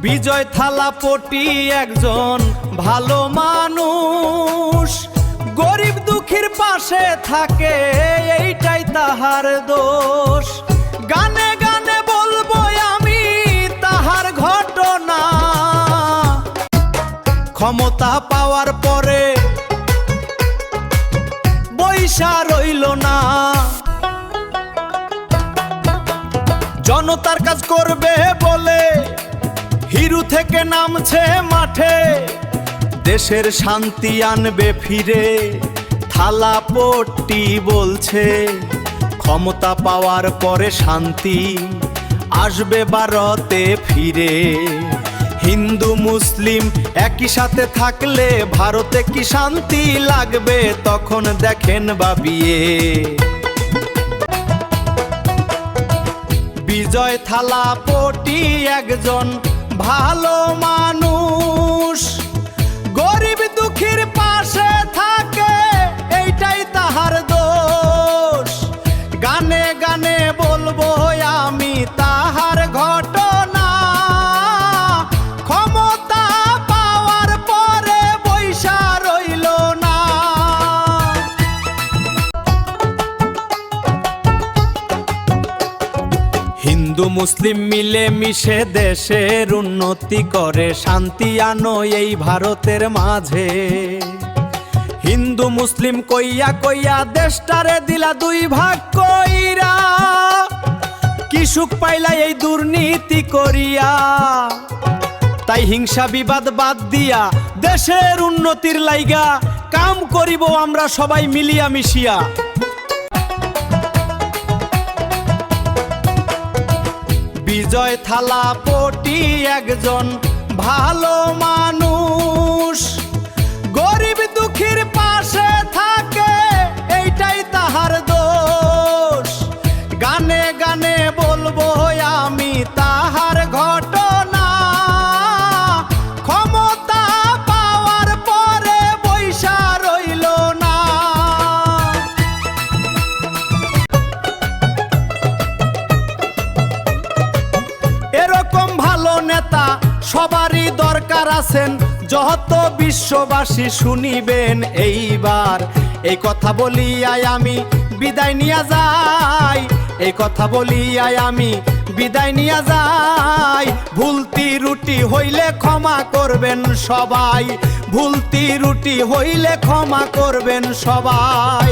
বিজয় থালাপতি একজন ভালো মানুষ, গরিব দুঃখীর পাশে থাকে এইটাই তাহার দোষ। গানে গানে বলবো আমি তাহার ঘটনা, ক্ষমতা পাওয়ার পরে বৈশা রইল না। জনতার কাজ করবে বলে হিরু থেকে নামছে মাঠে, দেশের শান্তি আনবে ফিরে থালাপতি বলছে। ক্ষমতা পাওয়ার পরে শান্তি আসবে ভারতে ফিরে। হিন্দু মুসলিম একই সাথে থাকলে ভারতে কি শান্তি লাগবে, তখন দেখেন ভাবিয়ে। বিজয় থালাপতি একজন ভালো মানুষ, গরিব দুঃখীর পাশে থাকে এইটাই তাহার দোষ। গানে গানে বলবো আমি তাহার ঘটনা, ক্ষমতা পাওয়ার পরে বৈশা রইল না। হিন্দু মুসলিম মিলে মিশে দেশের উন্নতি করে, শান্তি আনো এই ভারতের মাঝে। হিন্দু মুসলিম কইয়া কইয়া দেশটারে দিলা দুই ভাগ কইরা, কি সুখ পাইলা এই দুর্নীতি করিয়া। তাই হিংসা বিবাদ বাদ দিয়া দেশের উন্নতির লাইগা কাম করিব আমরা সবাই মিলিয়া মিশিয়া। বিজয় থালাপতি একজন ভালো মানুষ, গরিব দুঃখীর পাশে থাকে এইটাই তাহার দোষ। গানে গানে বলবো আমি তাহার ঘটনা, ক্ষমতা পাওয়ার পরে বৈশা রইল না। এরকম ভালো নেতা সবারই দরকার আছেন, যত বিশ্ববাসী শুনিবেন এইবার। এই কথা বলিয়াই আমি বিদায় নিয়া যাই, এই কথা বলিয়াই আমি বিদায় নিয়া যাই। ভুলতি রুটি হইলে ক্ষমা করবেন সবাই, ভুলতি রুটি হইলে ক্ষমা করবেন সবাই।